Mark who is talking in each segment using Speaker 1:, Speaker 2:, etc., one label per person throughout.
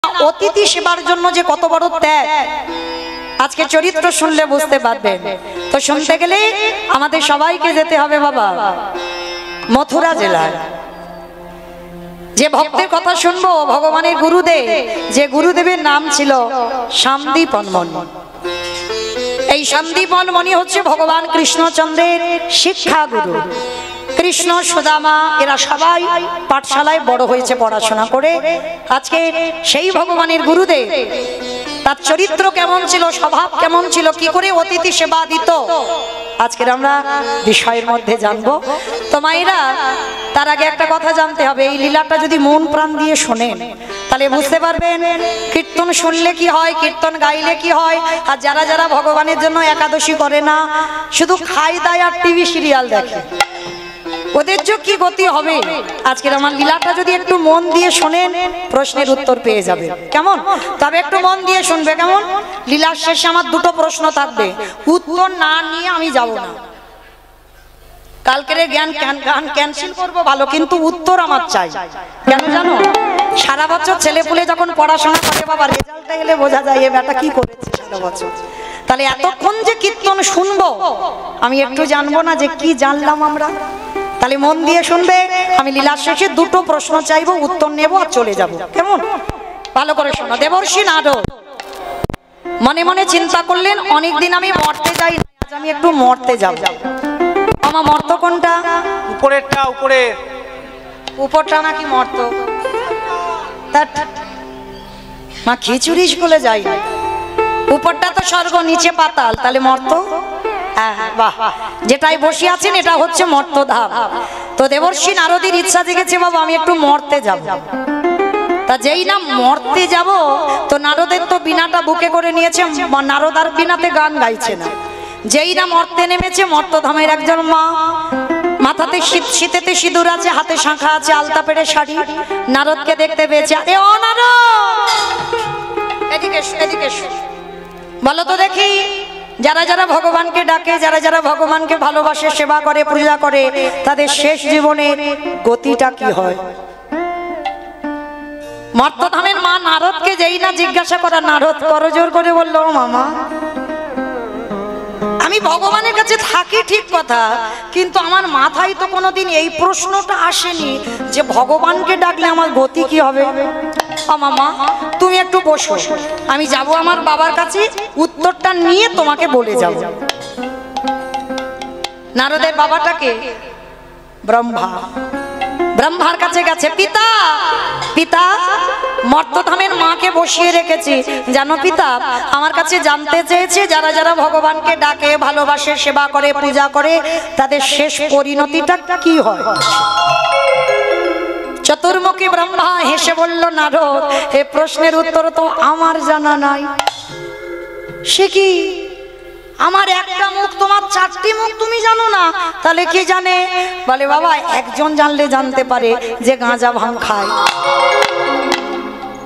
Speaker 1: অতিথি সেবার জন্য যে কত বড় ত্যাগ আজকে চরিত্র শুনলে বুঝতে পারবেন। তো শুনতে গেলে আমাদের সবাইকে যেতে হবে বাবা মথুরা জেলায়। যে ভক্তের কথা শুনবো ভগবানের গুরুদেব, যে গুরুদেবের নাম ছিল সন্দীপন মণি। এই সন্দীপন মণি হচ্ছে ভগবান কৃষ্ণচন্দ্রের শিক্ষা গুরু। কৃষ্ণ সুদামা এরা সবাই পাঠশালায় বড় হয়েছে পড়াশোনা করে। আজকে সেই ভগবানের গুরুদেব তার চরিত্র কেমন ছিল, স্বভাব কেমন ছিল, কি করে অতিথি সেবা দিত, আজকের আমরা বিষয়ের মধ্যে জানবো। তো মায়েরা, তার আগে একটা কথা জানতে হবে, এই লীলাটা যদি মন প্রাণ দিয়ে শোনেন তাহলে বুঝতে পারবেন কীর্তন শুনলে কি হয়, কীর্তন গাইলে কি হয়। আর যারা যারা ভগবানের জন্য একাদশী করে না, শুধু খাই দায় আর টিভি সিরিয়াল দেখে, ওদের যে কি গতি হবে। আজকের আমার লীলাটা যদি একটু মন দিয়ে শোনেন প্রশ্নের উত্তর পেয়ে যাবে। কেমন? তবে একটু মন দিয়ে শুনবে। কেমন? লীলার শেষে আমার দুটো প্রশ্ন থাকবে, উত্তর না নিয়ে আমি যাব না। কালকের গান ক্যান্সেল করবো ভালো, কিন্তু উত্তর আমার চাই। কেন জানো? সারা বছর ছেলে পুলে যখন পড়াশোনা করে বাবা, রেজাল্টটা এলে বোঝা যায় এ বেটা কি করেছে সারা বছর। তাহলে এতক্ষণ যে কীর্তন শুনবো আমি একটু জানবো না যে কি জানলাম আমরা। তাহলে মন দিয়ে শুনবে, আমি লীলার শেষে দুটো প্রশ্ন চাইবো, উত্তর নেব আর চলে যাব। কেমন? ভালো করে শোনো। দেবর্ষি নারদ মনে মনে চিন্তা করলেন, অনেকদিন আমি মরতে যাই না, আজ আমি একটু মরতে যাব। আমার মর্ত কোনটা?
Speaker 2: উপরেরটা।
Speaker 1: উপরটা নাকি মর্ত? মা খিচুড়ি স্কুলে যাই, উপরটা তো স্বর্গ, নিচে পাতাল, তাহলে মর্ত। বাহ, যেটাই বসে আছেন এটা হচ্ছে মর্তধাম। তো দেবর্ষি নারদের ইচ্ছা জেগেছে, বাবা আমি একটু মরতে যাব। তা যেই না মরতে যাব, তো নারদের তো বিনাটা বুকে করে নিয়েছে, নারদ আর বিনাতে গান গাইছে না। যেই না মরতে নেমেছে, মর্তধামের একজন মা, মাথাতে শীতেতে সিঁদুর আছে, হাতে শাঁখা আছে, আলতা পেড়ে শাড়ি, নারদকে দেখতে পেয়েছে। আরে ও নারদ, এদিকে এদিকে বলো তো দেখি, যারা যারা ভগবানকে ডাকে, যারা যারা ভগবানকে ভালোবাসে, সেবা করে, পূজা করে, তাদের শেষ জীবনের গতিটা কি হয়? মর্তধামের মা নারদকে যেই না জিজ্ঞাসা করা, নারদ করজোর করে বলল, মামা আমি ভগবানের কাছে থাকি ঠিক কথা, কিন্তু আমার মাথায় তো কোনোদিন এই প্রশ্নটা আসেনি যে ভগবানকে ডাকলে আমার গতি কি হবে। মামা তুমি একটু বসো, আমি যাব আমার বাবার কাছে, উত্তরটা নিয়ে তোমাকে বলে যাব। নারদের বাবাটাকে ব্রহ্মা, ব্রহ্মার কাছে গেছে। পিতা পিতা, মর্তধামের মাকে বসিয়ে রেখেছি, জানো পিতা আমার কাছে জানতে চেয়েছে যারা যারা ভগবানকে ডাকে, ভালোবাসে, সেবা করে, পূজা করে, তাদের শেষ পরিণতিটা কি হয়। চতুর্মুখী ব্রহ্মা হেসে বলল, নারদ এ প্রশ্নের উত্তর তো আমার জানা নাই। সে কি, আমার একটা মুখ, তোমার চারটি মুখ, তুমি জানো না? তাহলে কে জানে? বলে বাবা একজন জানলে জানতে পারে যে গাঁজা ভাঙ খায়।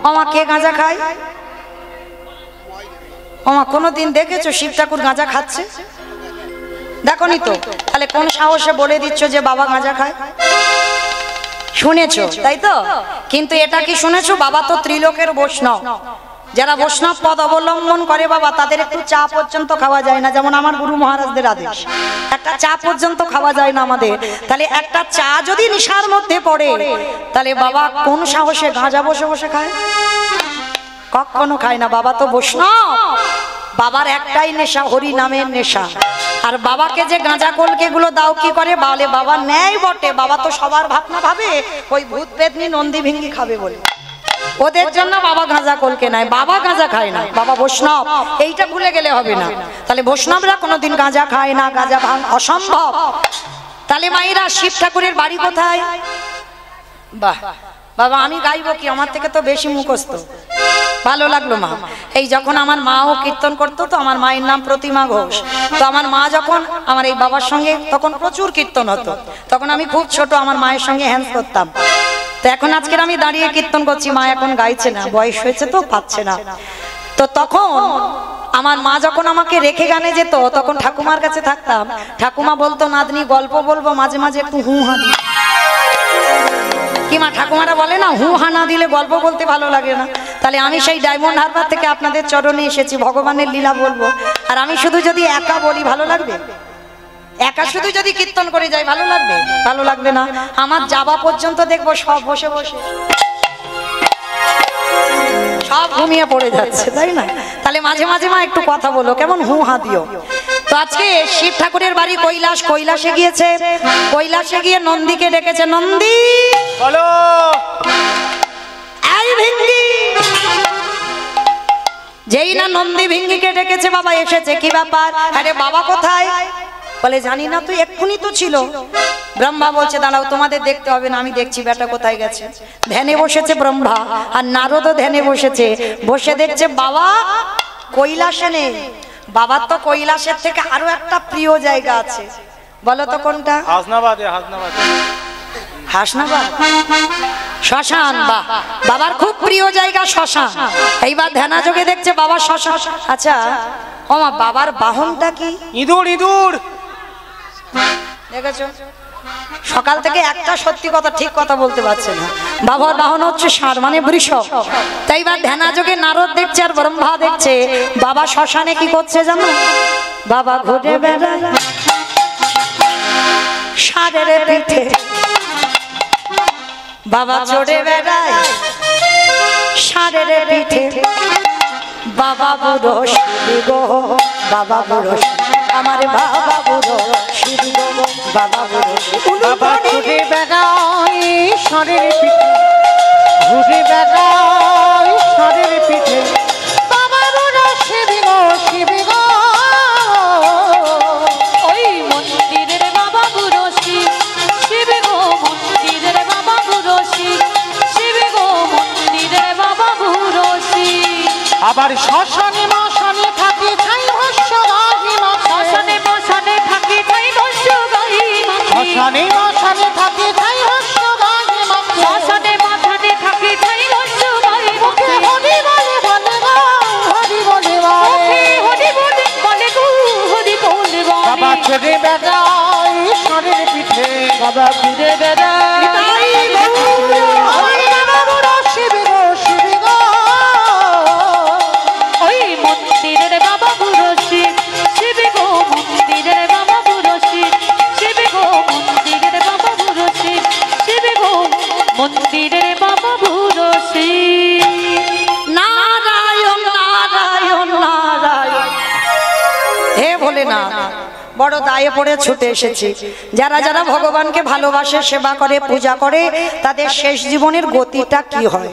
Speaker 1: আমা কে গাঁজা খায়? আমা কোনোদিন দেখেছো শিব ঠাকুর গাঁজা খাচ্ছে? দেখোনি তো, তাহলে কোন সাহসে বলে দিচ্ছ যে বাবা গাঁজা খায়? শুনেছো তাই তো, কিন্তু এটা কি শুনেছো, বাবা তো ত্রিলোকের বৈষ্ণব। যারা বৈষ্ণব পদ অবলম্বন করে বাবা, তাদের একটু চা পর্যন্ত খাওয়া যায় না। যেমন আমার গুরু মহারাজদের আদেশ, একটা চা পর্যন্ত খাওয়া যায় না আমাদের। তাহলে একটা চা যদি নিশার মধ্যে পড়ে, তাহলে বাবা কোন সাহসে গাঁজা বসে বসে খায়? কখনো খায় না। বাবা তো বৈষ্ণব, বাবার একটাই নেশা, হরি নামের নেশা। আর বাবাকে যে গাঁজা কলকে গুলো দাও কি করে, বলে বাবা নেয় বটে, বাবা তো সবার ভাবনা ভাবে ওই ভূত পেতনি নন্দী ভিঙ্গি খাবে বলে, ওদের জন্য বাবা গাঁজা কলকে নাই। বাবা গাঁজা খায় না, বাবা বৈষ্ণব, এইটা ভুলে গেলে হবে না। তাহলে বৈষ্ণবরা কোনোদিন গাঁজা খায় না, গাঁজা ভাঙ অসম্ভব। তাহলে মায়েরা, শিব ঠাকুরের বাড়ি কোথায়? বাহ বাবা, আমি গাইবো কি, আমার থেকে তো বেশি মুখস্থ। ভালো লাগলো মা। এই যখন আমার মাও কীর্তন করতো, তো আমার মায়ের নাম প্রতিমা ঘোষ। তো আমার মা যখন আমার এই বাবার সঙ্গে, তখন প্রচুর কীর্তন হতো, তখন আমি খুব ছোট, আমার মায়ের সঙ্গে হ্যান্স করতাম। তো এখন আজকের আমি দাঁড়িয়ে কীর্তন করছি, মা এখন গাইছে না, বয়স হয়েছে তো পাচ্ছে না। তো তখন আমার মা যখন আমাকে রেখে গানে যেত, তখন ঠাকুমার কাছে থাকতাম। ঠাকুমা বলতো, নাতনি গল্প বলবো, মাঝে মাঝে একটু হু হা দি। কি মা, ঠাকুমারা বলে না হু হা না দিলে গল্প বলতে ভালো লাগে না। তাহলে আমি সেই ডায়মন্ড হারবার থেকে আপনাদের চরণে এসেছি, ভগবানের লীলা বলবো। আর আমি শুধু যদি একা বলি ভালো লাগবে? একা শুধু যদি কীর্তন করে যাই ভালো লাগবে? ভালো লাগবে না। আমার যাওয়া পর্যন্ত দেখবো সব বসে বসে সব ঘুমিয়ে পড়ে যাচ্ছে, তাই না? তাহলে মাঝে মাঝে মা একটু কথা বলো, কেমন হু হা দিও। তো আজকে শিব ঠাকুরের বাড়ি কৈলাস, কৈলাসে গিয়েছে। কৈলাসে গিয়ে নন্দীকে ডেকেছে, নন্দী
Speaker 2: বলো।
Speaker 1: এই ভিঙ্গি। যেই না নন্দী ভিঙ্গিকে ডেকেছে, বাবা এসেছে। কি ব্যাপার? আরে বাবা কোথায়? বলে জানি না, তুই এক্ষুনি তো ছিল। ব্রহ্মা বলছে দাঁড়াও, তোমাদের দেখতে হবে না, আমি দেখছি বেটা কোথায় গেছে। ধ্যানে বসেছে ব্রহ্মা, আর নারদও ধ্যানে বসেছে। বসে দেখছে বাবা কৈলাসে নেই। বাবার তো কৈলাসের থেকে আরো একটা প্রিয় জায়গা আছে, বলো তো কোনটা?
Speaker 2: হাসনাবাদে। হাসনাবাদে
Speaker 1: হাসনাবাদ, শ্মশান। বাবার খুব প্রিয় জায়গা শ্মশান। এইবার ধ্যানাযোগে দেখছে বাবা শ্মশান। আচ্ছা ওমা, বাবার বাহনটা কি?
Speaker 2: ইঁদুর। ইঁদুর
Speaker 1: দেখেছো, সকাল থেকে একটা সত্যি কথা ঠিক কথা বলতে পারছে না। বাবার বাহন হচ্ছে ষাঁড়, মানে বৃষ। তাই এবার ধ্যানাযোগে নারদ দেখছে আর ব্রহ্মা দেখছে বাবা শ্মশানে কি করছে জানো? বাবা ঘুরে বেড়ায় ষাঁড়ের পিঠে, বাবা চড়ে বেড়ায় ষাঁড়ের পিঠে। বাবা বুড়ো শিবি গো, বাবা বুড়ো আমার বাবা বুড়ো শিবি গো, বাবা বুড়ো।
Speaker 2: বাবা ঘুরে বেড়ায় ষাঁড়ের পিঠে, ঘুরে বেড়ায় ষাঁড়ের পিঠে। বাবা বুড়ো শিবি গো, শিবি গো।
Speaker 3: ওই মন্দিরের বাবা বুড়ো শিব, শিবে গো মন্দিরের বাবা বুড়ো শিব, শিবে গো মন্দিরের বাবা বুড়ো শিব।
Speaker 2: আবার শ্মশানে মশানে থাকে ছাই ভস্য গাহি মাখে।
Speaker 3: শ্মশানে মশানে থাকি তাই ভস্য গাই মাখি।
Speaker 2: শ্মশানে মশানে থাকে ছাই ভস্য গাহি মাখে।
Speaker 3: শ্মশানে মশানে থাকি তাই ভস্য গাই
Speaker 2: মুখে
Speaker 3: মাখি।
Speaker 2: হরি বলে বলে গো, হরি বলে
Speaker 3: মুখে
Speaker 2: বলে।
Speaker 3: হরি বলে বলে গো, হরি বলে
Speaker 2: বাবা
Speaker 3: বলে।
Speaker 2: চড়ে বেড়ায় ষাঁড়ের পিঠে,
Speaker 3: বাবা ঘুরে বেড়ায়
Speaker 2: বাবা বুড়ো শিবি গো, শিবি গো।
Speaker 3: ওই মন্দিরের বাবা বুড়ো শিব, শিবে গো মন্দিরের বাবা বুড়ো শিব, শিবে গো মন্দিরের বাবা বুড়ো শিব, শিবে গো মন্দিরের বাবা বুড়ো শিব।
Speaker 1: নারায়ণ নারায়ণ নারায়ণ। হে ভোলেনাথ, বড় দায়ে পড়ে ছুটে এসেছি। যারা যারা ভগবানকে ভালোবাসে, সেবা করে, পূজা করে, তাদের শেষ জীবনের গতিটা কি হয়?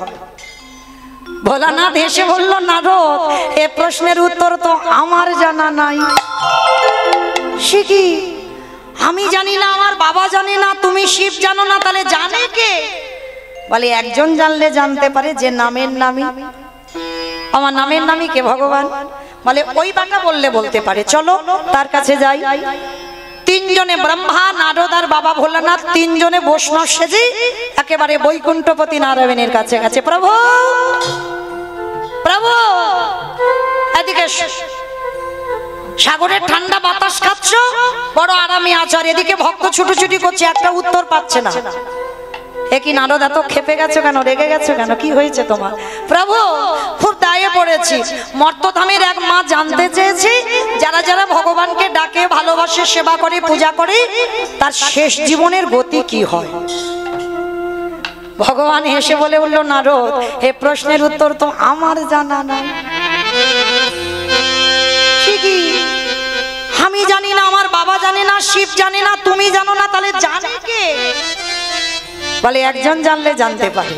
Speaker 1: ভোলানাথ এসে বলল, নারদ এ প্রশ্নের উত্তর তো আমার জানা নাই। সে কি? আমি জানি না, আমার বাবা জানে না, তুমি শিব জানো না, তাহলে জানে কে? বলে একজন জানলে জানতে পারে, যে নামের নামী। আমার নামের নামী কে? ভগবান। বলে ওই বাটা বললে বলতে পারে, চলো তার কাছে যাই। তিনজনে ব্রহ্মা, নারদ আর বাবা ভোলানাথ তিনজনে বৈষ্ণব সেজে একেবারে বৈকুণ্ঠপতি নারায়ণের কাছে গেছে। প্রভু প্রভু এদিকে সাগরের ঠান্ডা বাতাস খাচ্ছ, বড় আরামে আছো, আর এদিকে ভক্ত ছুটোছুটি করছে, একটা উত্তর পাচ্ছে না। এ কি নারদ, এত খেপে গেছো কেন? রেগে গেছো কেন? কি হয়েছে তোমার? প্রভু খুব দায়ে পড়েছি। মর্তধামের এক মা জানতে চেয়েছি, যারা যারা ভগবানকে ডাকে, ভালোবাসে, সেবা করে, পূজা করে, তার শেষ জীবনের গতি কি হয়? ভগবান হেসে বলে উঠল, নারদ এ প্রশ্নের উত্তর তো আমার জানা নাই। কি? আমি জানি না, আমার বাবা জানে না, শিব জানে না, তুমি জানো না, তাহলে জানে কে? বলে একজন জানলে জানতে পারে,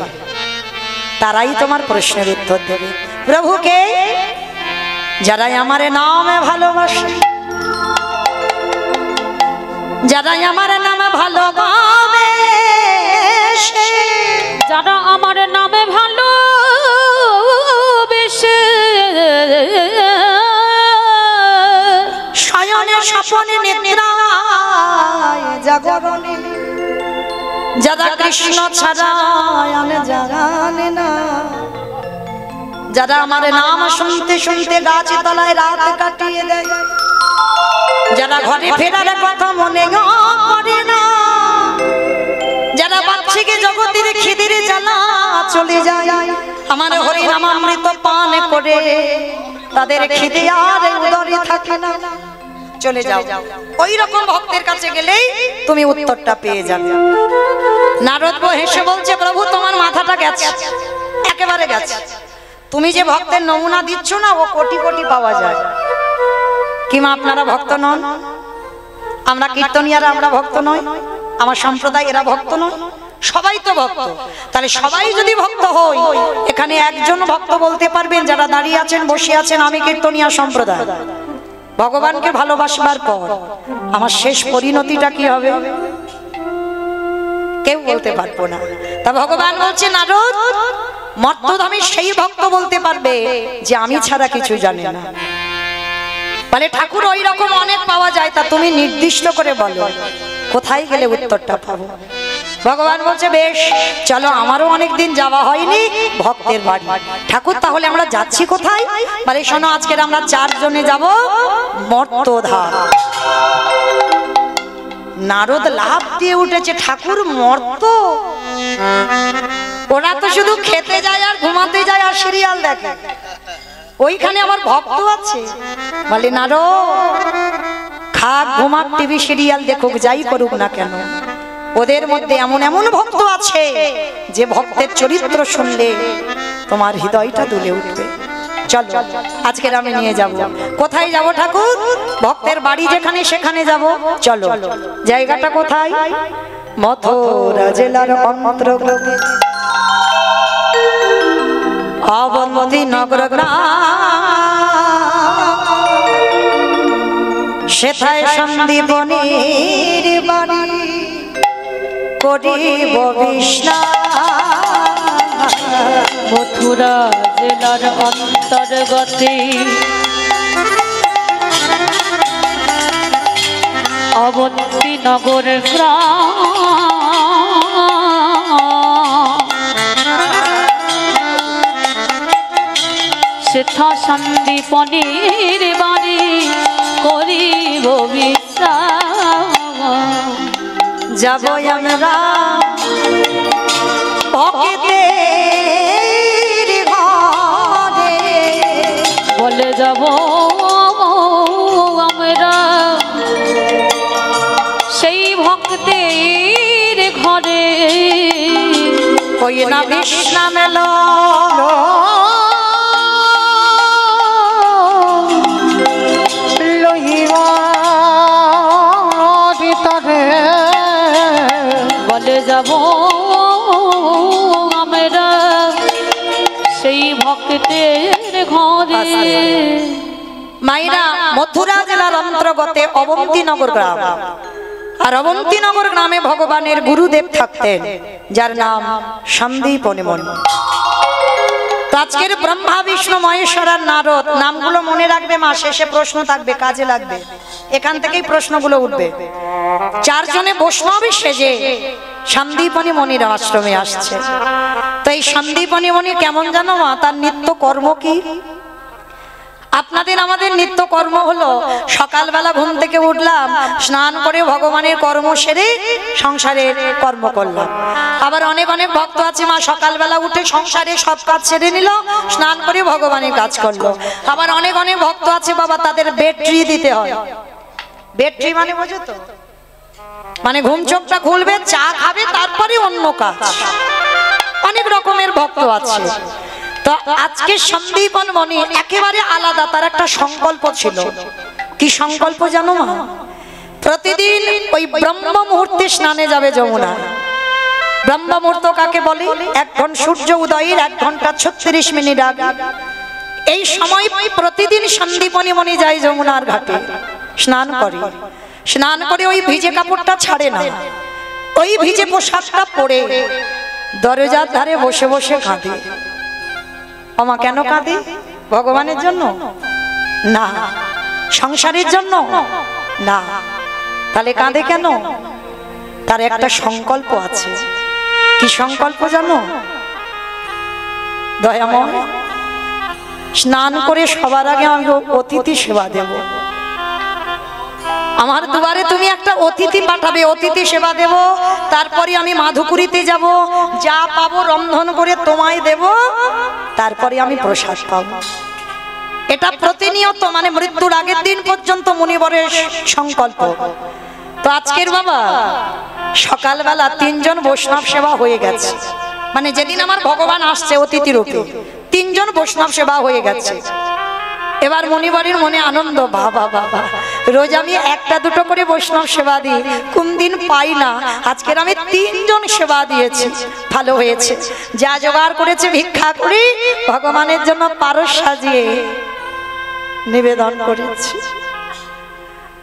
Speaker 1: তারাই তোমার প্রশ্নের উত্তর দেবে। প্রভুকে যারা আমার নামে ভালোবাসে, যারা আমার নামে ভালোবাসে,
Speaker 3: যারা আমার নামে ভালোবেসে,
Speaker 1: শয়নে স্বপনে নিদ্রায় জাগরণে, যারা কৃষ্ণ ছাড়া আনে জানে না, যারা আমার নাম শুনতে শুনতে গাছ তলায় রাত কাটিয়ে দেয়, যারা ঘরে ফেরার কথা মনে করে না, যারা বাচ্চাকে জগতের খিদের জ্বালা চলে যায়, আমার হরি নামামৃত পান করে তাদের খিদে আর উদরে থাকে না। চলে যাও, ওই রকম ভক্তের কাছে গেলেই তুমি উত্তরটা পেয়ে যাবে। নারদ হেসে বলছে, প্রভু তোমার মাথাটা গেছে, একেবারে গেছে। তুমি যে ভক্তের নমুনা দিচ্ছ না, ও কোটি কোটি পাওয়া যায়। কি মা আপনারা ভক্ত নন? আমরা কীর্তনিয়ারা আমরা ভক্ত নই? আমার সম্প্রদায় এরা ভক্ত নয়? সবাই তো ভক্ত। তাহলে সবাই যদি ভক্ত হই, এখানে একজন ভক্ত বলতে পারবেন যারা দাঁড়িয়ে আছেন বসে আছেন, আমি কীর্তনিয়া সম্প্রদায়। ভগবানকে ভালোবাসবার পর আমার শেষ পরিণতিটা কি হবে কেউ বলতে পারবো না। তা ভগবান বলছে, নারদ মর্তধামে সেই ভক্ত বলতে পারবে যে আমি ছাড়া কিছু জানে না। বলে ঠাকুর ওই রকম অনেক পাওয়া যায়, তা তুমি নির্দিষ্ট করে বলো কোথায় গেলে উত্তরটা পাবো। ভগবান বলছে, বেশ চলো, আমারও অনেকদিন যাওয়া হয়নি ভক্তের বাড়ি। ঠাকুর তাহলে আমরা যাচ্ছি কোথায়? বলে শোনো, আজকের আমরা 4 জনে যাব মর্তধাম। নারদ লাভ দিয়ে উঠেছে, ঠাকুর মর্ত? ওরা তো শুধু খেতে যায় আর ঘুমাতে যায় আর সিরিয়াল দেখে, ওইখানে আমার ভক্ত আছে? বলে নারদ, খাক ঘুমাক টিভি সিরিয়াল দেখুক, যাই করুক না কেন, ওদের মধ্যে এমন এমন ভক্ত আছে যে ভক্তের চরিত্র শুনলে তোমার হৃদয়টা দুলে উঠবে। চল আজকের আমি নিয়ে যাব। কোথায় যাব ঠাকুর? ভক্তের বাড়ি যেখানে সেখানে যাব। চলো, জায়গাটা কোথায়? মথুরা জেলার অন্তর্গত অবন্তী নগর গ্রাম, সেথায় সন্দীপনীর বাড়ি করিব বিস্নান।
Speaker 3: মথুরা জেলার অন্তর্গতে অবন্তী নগর গ্রাম, সেথা সন্দীপনীর বাড়ি করিব বিশ্রাম।
Speaker 1: যাব আমরা ভক্তের ঘরে,
Speaker 3: বলে যাব আমরা সেই ভক্তের ঘরে।
Speaker 1: ওই না বিশ্রাম এলো
Speaker 3: বলে যাব আমরা সেই ভক্তের ঘরে।
Speaker 1: মাইরা মথুরা জেলার অন্তর্গতে অবন্তীনগর গ্রাম, আর অবন্তীনগর গ্রামে ভগবানের গুরুদেব থাকতেন যার নাম সন্দীপনী মুনি। আজকের ব্রহ্মা বিষ্ণু মহেশ্বর আর নারদ নামগুলো মনে রাখবে মা, শেষে প্রশ্ন থাকবে, কাজে লাগবে, এখান থেকেই প্রশ্নগুলো উঠবে। 4 জনে বৈষ্ণবী সেজে সন্দীপনী মুনির আশ্রমে আসছে। তো এই সন্দীপনী মুনি কেমন জানো মা? তার নিত্য কর্ম কি? আপনাদের আমাদের নিত্য কর্ম হলো সকালবেলা ঘুম থেকে উঠলাম, স্নান করে ভগবানের কর্ম সেরে সংসারের কর্ম করলাম। আবার অনেক অনেক ভক্ত আছে মা, সকালবেলা উঠে সংসারে সব কাজ সেরে নিল, স্নান করে ভগবানের কাজ করলো। আবার অনেক অনেক ভক্ত আছে বাবা, তাদের ব্যাটারি দিতে হয়। ব্যাটারি মানে বোঝো তো? মানে ঘুম চোখটা খুলবে, চা খাবে, তারপরে অন্য কাজ। অনেক রকমের ভক্ত আছে। তো আজকে সন্দীপন মুনি একেবারে আলাদা, তার একটা সংকল্প ছিল। কি সংকল্প জানো মা? প্রতিদিন ওই ব্রহ্ম মুহূর্তে স্নানে যাবে যমুনা। ব্রহ্ম মুহূর্ত কাকে বলে? 1 ঘন্টা সূর্য উদয়ের 1 ঘন্টা 36 মিনিট আগে। এই সময় প্রতিদিন সন্দীপনী মুনি যায় যমুনার ঘাটে, স্নান করে। স্নান করে ওই ভিজে কাপড়টা ছাড়ে না, ওই ভিজে পোশাকটা পরে দরজার ধারে বসে বসে কাঁদে। ওমা কেন কাঁদে? ভগবানের জন্য না, সংসারের জন্য না। তাহলে কাঁদে কেন? তার একটা সংকল্প আছে। কি সংকল্প জানো? দয়াময়, স্নান করে সবার আগে আমি অতিথি সেবা দেব। আমার দুয়ারে তুমি একটা অতিথি পাঠাবে, অতিথি সেবা দেব, তারপরে আমি মাধুপুরীতে যাব, যা পাবো রন্ধন করে তোমায় দেব, তারপরে আমি প্রসাদ পাবো। এটা প্রতিনিয়ত, মানে মৃত্যুর আগের দিন পর্যন্ত মুনিবরের সংকল্প। তো আজকের বাবা সকালবেলা 3 জন বৈষ্ণব সেবা হয়ে গেছে, মানে যেদিন আমার ভগবান আসছে অতিথি রূপে 3 জন বৈষ্ণব সেবা হয়ে গেছে। এবার মনিবরের মনে আনন্দ, বাবা বাবা রোজ আমি 1-2 করে বৈষ্ণব সেবা দিই, কোন দিন পাই না, আজকের আমি 3 জন সেবা দিয়েছি, ভালো হয়েছে। যা জোগাড় করেছে ভিক্ষা করি, ভগবানের জন্য পারস সাজিয়ে নিবেদন করেছি।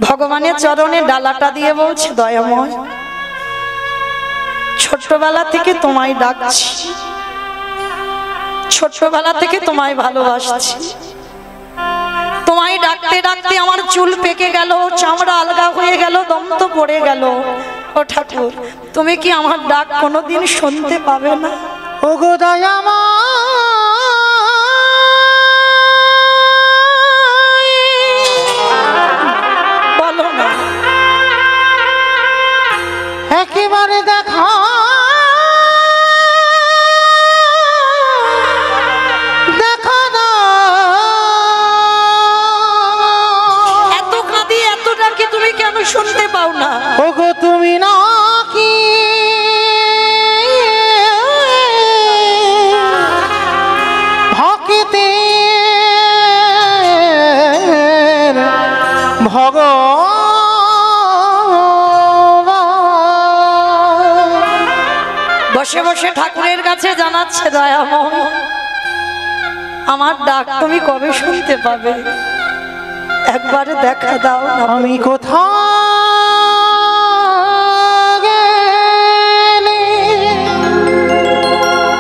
Speaker 1: ভগবানের চরণে ডালাটা দিয়ে বলছে, দয়াময় ছোটবেলা থেকে তোমায় ডাকছি, ছোটবেলা থেকে তোমায় ভালোবাসছি, তোমায় ডাকতে ডাকতে আমার চুল পেকে গেল, চামড়া আলগা হয়ে গেল, দম তো পড়ে গেল। ও ঠাকুর, তুমি কি আমার ডাক কোনোদিন শুনতে পাবে না?
Speaker 2: ও গো দয়াময়,
Speaker 1: বলো না,
Speaker 2: একেবারে দেখা দেখা না।
Speaker 1: এত কাঁদি এত ডাকি তুমি কেন শুনতে পাও না?
Speaker 2: ও গো তুমি না কি ভক্তের ভগবান।
Speaker 1: বসে বসে ঠাকুরের কাছে জানাচ্ছে, দয়াময় আমার ডাক তুমি কবে শুনতে পাবে? একবারে দেখা দাও না।
Speaker 2: আমি কোথাও গেলে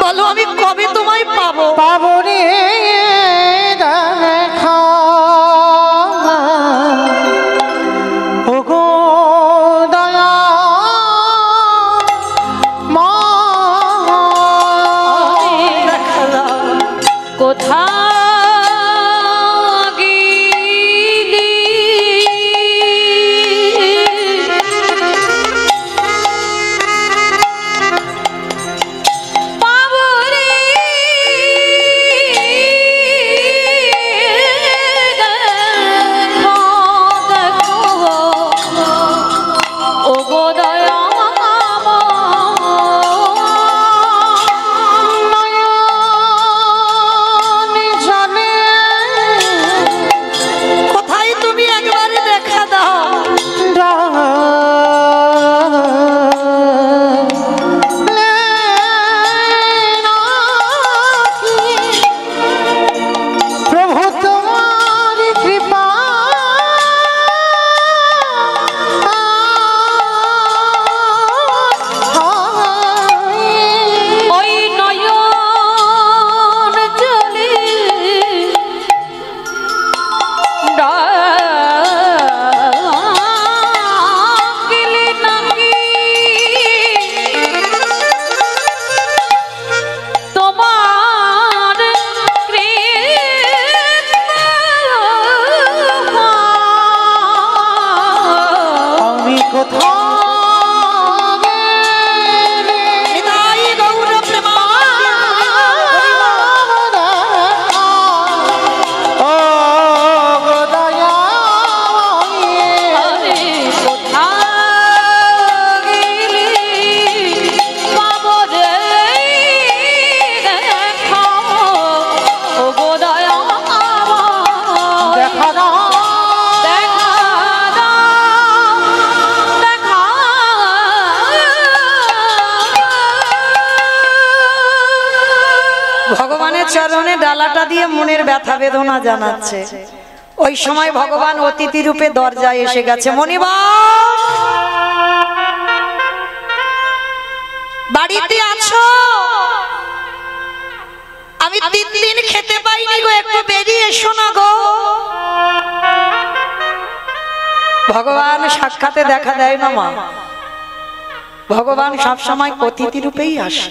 Speaker 1: বলো আমি কবে তোমায় পাবো?
Speaker 2: পাবো রে দেখা। ও গো দয়া মা,
Speaker 1: দেখা দাও।
Speaker 3: কোথায়
Speaker 1: ভগবানের চরণে ডালাটা দিয়ে মনের ব্যথা বেদনা জানাচ্ছে। ওই সময় ভগবান অতিথি রূপে দরজায় এসে গেছে। মনিবার বাড়িতে আছো? আমি 3 দিন খেতে পাইনি গো, একটু বেরিয়ে এসো না গো। ভগবান সাক্ষাতে দেখা দেয় না মা, ভগবান সবসময় অতিথি রূপেই আসে।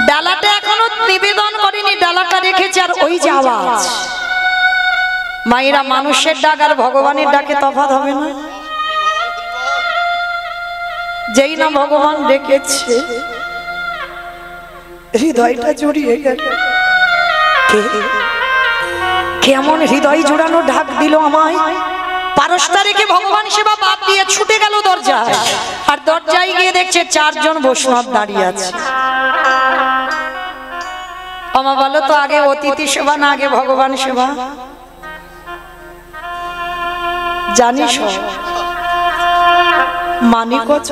Speaker 1: ডালাটা এখনো নিবেদন করেনি, ডালাটা রেখেছে, আর ওই যে আওয়াজ মায়েরা মানুষের ডাক আর ভগবানের ডাকে তফাৎ হবে না? যেই না ভগবান ডেকেছে হৃদয়টা জড়িয়ে গেল। কেমন হৃদয় জোড়ানো ডাক দিল আমায়। পারস্তা রেখে ভগবান সেবা বাদ দিয়ে ছুটে গেল দরজায়, আর দরজায় গিয়ে দেখছে 4 জন বৈষ্ণব দাঁড়িয়ে আছে। আমা বলো তো, আগে অতিথি সেবা না আগে ভগবান সেবা? জানিস মানি কত?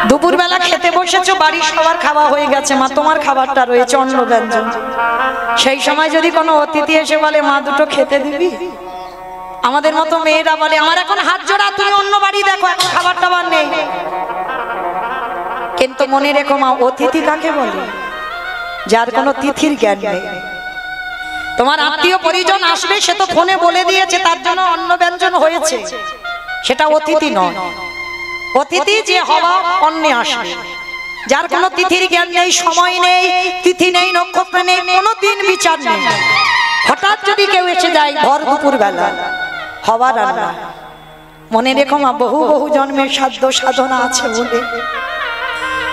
Speaker 1: দুপুর বেলা খেতে বসেছো, বাড়ির সবার খাওয়া হয়ে গেছে, মা তোমার খাবারটা রয়েছে অন্ন ব্যঞ্জন। সেই সময় যদি কোনো অতিথি এসে বলে মা দুটো খেতে দিবি, আমাদের মতো মেয়েরা বলে আমার এখন হাত জোড়া, তুমি অন্য বাড়ি দেখো, এখন খাবার টাবার নেই। কিন্তু মনে রেখো মা, অতিথি কাকে বলে? যার কোনো তিথির জ্ঞান নেই। তোমার আত্মীয় পরিজন আসবে, সে তো ফোনে বলে দিয়েছে তার জন্য অন্ন ব্যঞ্জন হয়েছে, সেটা অতিথি নয়। অতিথি যে হওয়া অন্নে আসবে, যার কোনো তিথির জ্ঞান নেই, সময় নেই, তিথি নেই, নক্ষত্র নেই, কোনো দিন বিচার নেই। হঠাৎ যদি কেউ এসে যায় ভর দুপুর বেলা, হওয়ার রান্না। মনে রেখো মা, বহু বহু জন্মের সাধ্য সাধনা আছে বলে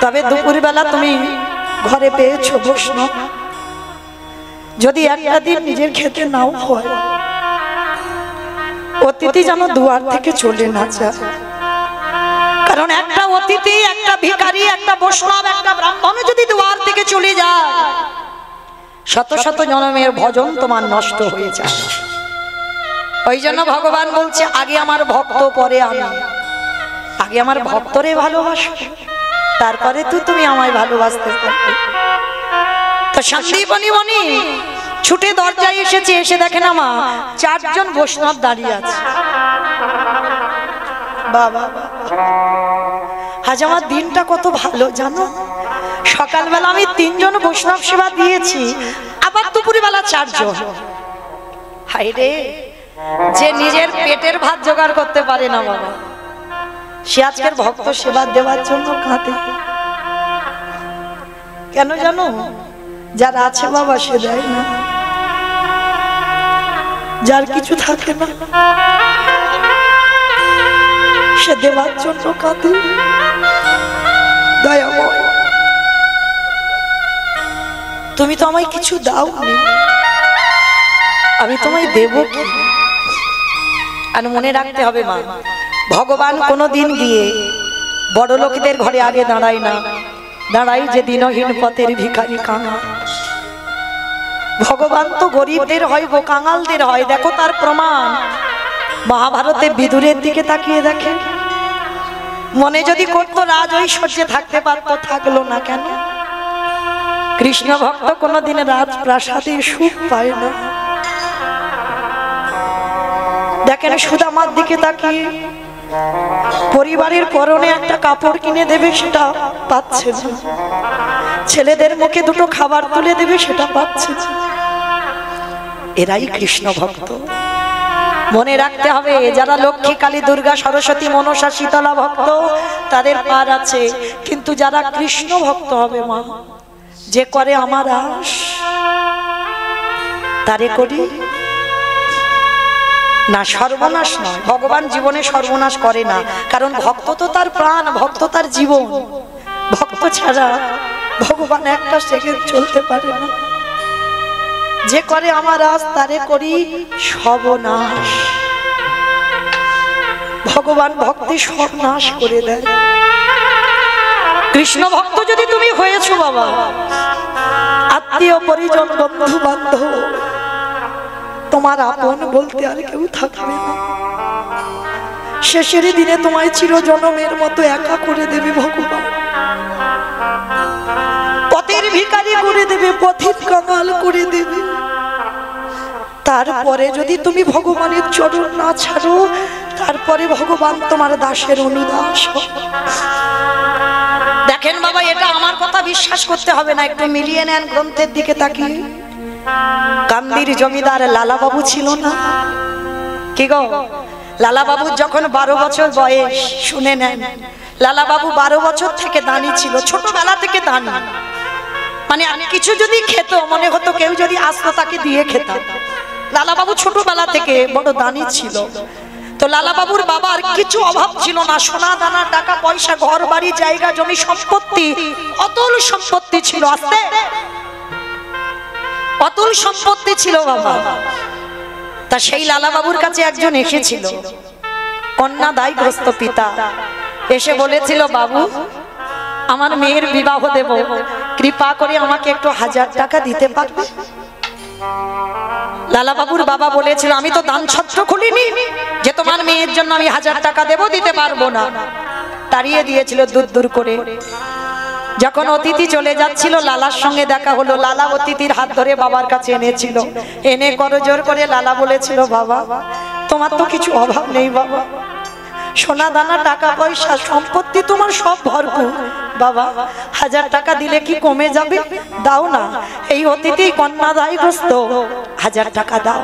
Speaker 1: তবে দুপুর বেলা তুমি ঘরে পেয়েছো বৈষ্ণব। যদি একটা দিন নিজের খেতে নাও হয়, অতিথি যেন দুয়ার থেকে চলে না যায়। কারণ একটা অতিথি, একটা ভিখারি, একটা বৈষ্ণব, একটা ব্রাহ্মণ যদি দুয়ার থেকে চলে যায়, শত শত জন্মের ভজন তোমার নষ্ট হয়ে যায়। ওই জন্য ভগবান বলছে আগে আমার ভক্ত পরে আমি। আগে আমার ভক্তরে ভালোবাসো, তারপরে তো তুমি আমায় ভালোবাসতে পারবে। তো সন্দীপনী মনি ছুটে দরজায় এসেছে, এসে দেখে না মা 4 জন বৈষ্ণব দাঁড়িয়ে আছে। বাবা, আজ আমার দিনটা কত ভালো জানো। সকালবেলা আমি 3 জন বৈষ্ণব সেবা দিয়েছি, আবার দুপুরে বেলা 4 জন। হায় রে, যে নিজের পেটের ভাত জোগাড় করতে পারে না বাবা, সে আজকের ভক্ত সেবা দেওয়ার জন্য কাঁদে। কেন জানো? যার আছে বাবা সে দেয় না, যার কিছু থাকে না সে দেওয়ার জন্য কাঁদে। দয়াময়, তুমি তো আমায় কিছু দাওনি, আমি তোমায় দেব কি? আর মনে রাখতে হবে মা, ভগবান কোনোদিন গিয়ে বড় লোকদের ঘরে আগে দাঁড়ায় না, দাঁড়াই যে দিনহীন পথের ভিখারি কাঙাল। ভগবান তো গরিবদের হয়, গো কাঙালদের হয়। দেখো তার প্রমাণ মহাভারতে বিদুরের দিকে তাকিয়ে দেখে। মনে যদি করতো রাজ ঐশ্বর্যে থাকতে পারতো, থাকলো না কেন? কৃষ্ণ ভক্ত কোনোদিন রাজপ্রাসাদে সুখ পায় না। দেখেন সুদামার দিকে তাকিয়ে, পরিবারের পরনে একটা কাপড় কিনে দেবে সেটা পাচ্ছে না, ছেলেদের মুখে দুটো খাবার তুলে দেবে সেটা পাচ্ছে না। এরাই কৃষ্ণ ভক্ত। মনে রাখতে হবে, যারা লক্ষ্মী, কালী, দুর্গা, সরস্বতী, মনসা, শীতলা ভক্ত তাদের পার আছে, কিন্তু যারা কৃষ্ণ ভক্ত হবে মা, যে করে আমার আশ তারে করি না, সর্বনাশ নয়। ভগবান জীবনে সর্বনাশ করে না, কারণ ভক্ত তো তার প্রাণ, ভক্ত তার জীবন। ভক্ত ছাড়া ভগবান একটা সেকেন্ড চলতে পারে না। যে করে আমার আজ তারে করি সর্বনাশ। ভগবান ভক্তি সর্বনাশ করে দেয়। কৃষ্ণ ভক্ত যদি তুমি হয়েছো বাবা, আত্মীয় পরিজন, বন্ধু বান্ধব, তোমার আপন বলতে আর কেউ থাকবে না। শেষের দিনে তোমায় চিরজনমের মতো একা করে দেবে ভগবান। পথের ভিখারি করে দেবে, পথের কাঙাল করে দেবে। তারপরে যদি তুমি ভগবানের চরণ না ছাড়ো, তারপরে ভগবান তোমার দাসের অনুদাস। দেখেন বাবা, এটা আমার কথা বিশ্বাস করতে হবে না, একটু মিলিয়ে নেন গ্রন্থের দিকে তাকিয়ে। কান্দির জমিদার লালাবাবু ছিল না? কি গো, লালাবাবুর যখন 12 বছর বয়স, শুনে নেন, লালাবাবু 12 বছর থেকে দানি ছিল, ছোটবেলা থেকে দানি। মানে কিছু যদি খেত, মনে হতো কেউ যদি আসতো তাকে দিয়ে খেতাম। লালা বাবু ছোটবেলা থেকে বড় দানি ছিল। তো লালা বাবুর বাবার কিছু অভাব ছিল না, সোনা দানা টাকা পয়সা ঘর বাড়ি জায়গা জমি সম্পত্তি অতুল সম্পত্তি ছিল। আস্তে অতুল সম্পত্তি ছিল বাবা। তা সেই লালা বাবুর কাছে একজন এসেছিল, কন্যা দায়গ্রস্ত পিতা, এসে বলেছিল বাবু আমার মেয়ের বিবাহ দেব, কৃপা করে আমাকে একটু 1000 টাকা দিতে পারবে? লালা বাবুর বাবা বলেছিল আমি তো দান ছত্র খুলিনি যে তোমার মেয়ের জন্য আমি 1000 টাকা দেব, দিতে পারবো না। তাড়িয়ে দিয়েছিল দূর দূর করে। যখন অতিথি চলে যাচ্ছিল লালার সঙ্গে দেখা হলো, লালা অতিথির হাত ধরে বাবার কাছে এনেছিল, এনে করজোর করে লালা বলেছিল বাবা তোমার তো কিছু অভাব নেই বাবা, সোনা দানা টাকা পয়সা সম্পত্তি তোমার সব ভরপুর, বাবা 1000 টাকা দিলে কি কমে যাবে? দাও না। এই অতিথি কন্যা দায়গ্রস্ত, 1000 টাকা দাও।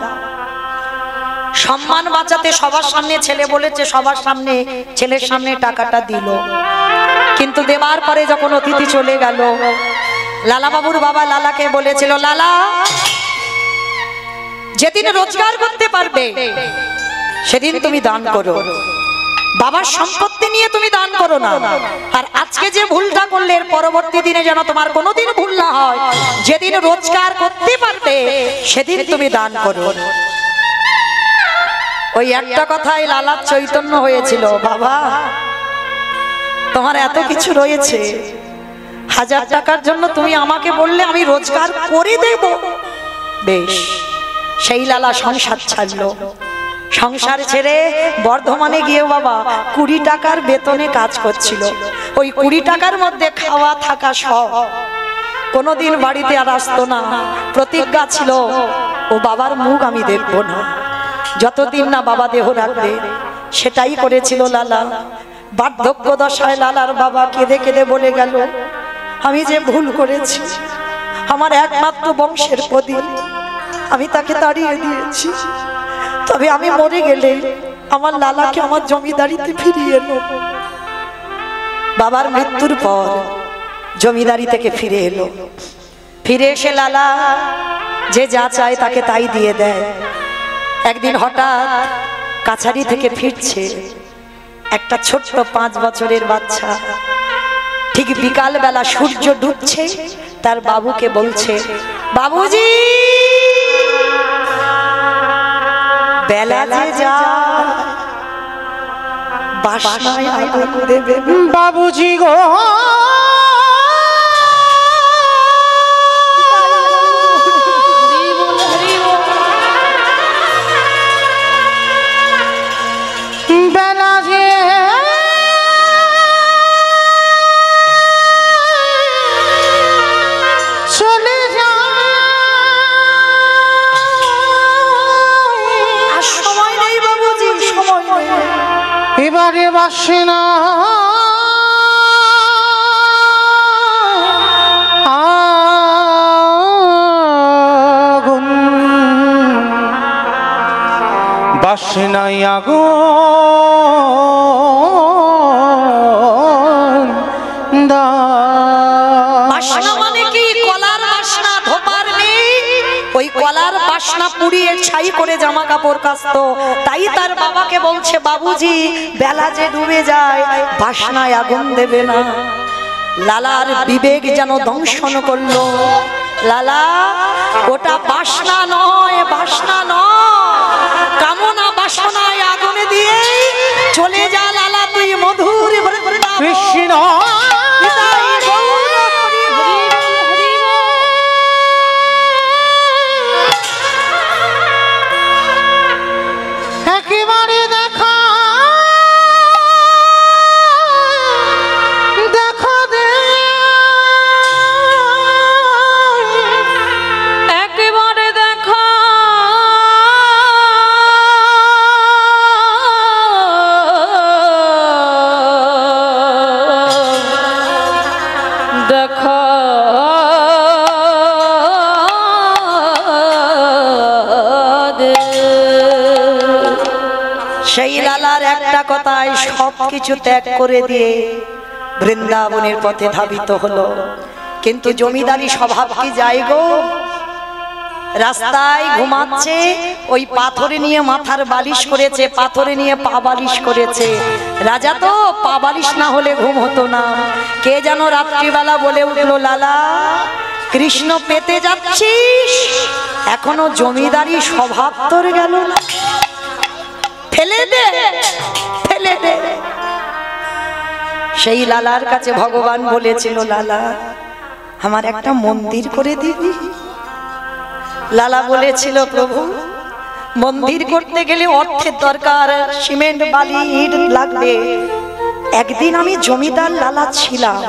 Speaker 1: সম্মান বাঁচাতে সবার সামনে ছেলে বলেছে, সবার সামনে ছেলের সামনে টাকাটা দিল। কিন্তু দেবার পরে যখন অতিথি চলে গেল, লালা বাবুর বাবা লালাকে বলেছিল লালা যেদিন রোজগার করতে পারবে সেদিন তুমি দান করো, বাবার সম্পত্তি নিয়ে তুমি দান করো না। আর আজকে যে ভুলটা করলে এর পরবর্তী দিনে যেন তোমার কোনোদিন ভুল না হয়, যেদিন রোজগার করতে পারবে সেদিন তুমি দান করো। ওই একটা কথাই লালার চৈতন্য হয়েছিল, বাবা তোমার এত কিছু রয়েছে, 1000 টাকার জন্য তুমি আমাকে বললে আমি রোজগার করে দেব। বেশ, সেই লালা সংসার ছাড়লো। সংসার ছেড়ে বর্ধমানে গিয়ে বাবা 20 টাকার বেতনে কাজ করছিল। ওই 20 টাকার মধ্যে খাওয়া থাকা সব। কোনোদিন বাড়িতে আর আসতো না, প্রতিজ্ঞা ছিল ও বাবার মুখ আমি দেখবো না যতদিন না বাবা দেহ রাখবে। সেটাই করেছিল লালা। বার্ধক্য দশায় লালার বাবা কেঁদে কেঁদে বলে গেল আমি যে ভুল করেছি, আমার একমাত্র বংশের প্রদীপ আমি তাকে তাড়িয়ে দিয়েছি, তবে আমি মরে গেলে আমার লালাকে আমার জমিদারিতে ফিরিয়ে নেব। বাবার মৃত্যুর পর জমিদারি থেকে ফিরে এলো। ফিরে এসে লালা যে যা চায় তাকে তাই দিয়ে দেয়। একদিন হঠাৎ কাছারি থেকে ফিরছে একটা ছোট্ট 5 বছরের বাচ্চা। ঠিক বিকাল বেলা সূর্য ডুবছে, তার বাবুকে বলছে বাবুজি বেলা যে যায় বাসনায় আগুন দেবে
Speaker 2: বাবুজি গো বেলা যে চলে যায়
Speaker 1: আর সময় নেই বাবুজি, সময় নেই।
Speaker 2: এবারে বাসে না আগুন, বাসে নাই আগুন
Speaker 1: বাসনা মানে কি? কলার বাসনা, ধোপার নেই। ওই কলার বাসনা পুড়িয়ে ছাই করে জামা কাপড় কাচতো। তাই তার বাবাকে বলছে বাবুজি বেলা যে ডুবে যায় বাসনায় আগুন দেবে না। লালার বিবেক যেন দংশন করলো। লালা ওটা বাসনা নয়, বাসনা নয়, কামনা বাসনায় আগুনে দিয়ে চলে যা লালা তুই মধুর
Speaker 2: কৃষ্ণ একেবারে দেখা দেখা দে
Speaker 3: একেবারে দেখা দেখা দে।
Speaker 1: সেই লালার একটা কথায় সবকিছু ত্যাগ করে দিয়ে বৃন্দাবনের পথে ধাবিত হলো। কিন্তু জমিদারি স্বভাব কি যায় গো? রাস্তায় ঘুমাচ্ছে, ওই পাথরে নিয়ে মাথার বালিশ করেছে, পাথরে নিয়ে পা বালিশ করেছে। রাজা তো পা বালিশ না হলে ঘুম হতো না। কে যেন রাত্রিবেলা বলে উঠলো, লালা কৃষ্ণ পেতে যাচ্ছিস, এখনো জমিদারি স্বভাব তোর গেল না, ফেলে দে ফেলে দে। সেই লালার কাছে ভগবান বলেছিল, লালা আমার একটা মন্দির করে দিবি? লালা বলেছিল, প্রভু মন্দির করতে গেলে অর্থের দরকার, সিমেন্ট বালি ইট লাগবে। একদিন আমি জমিদার লালা ছিলাম,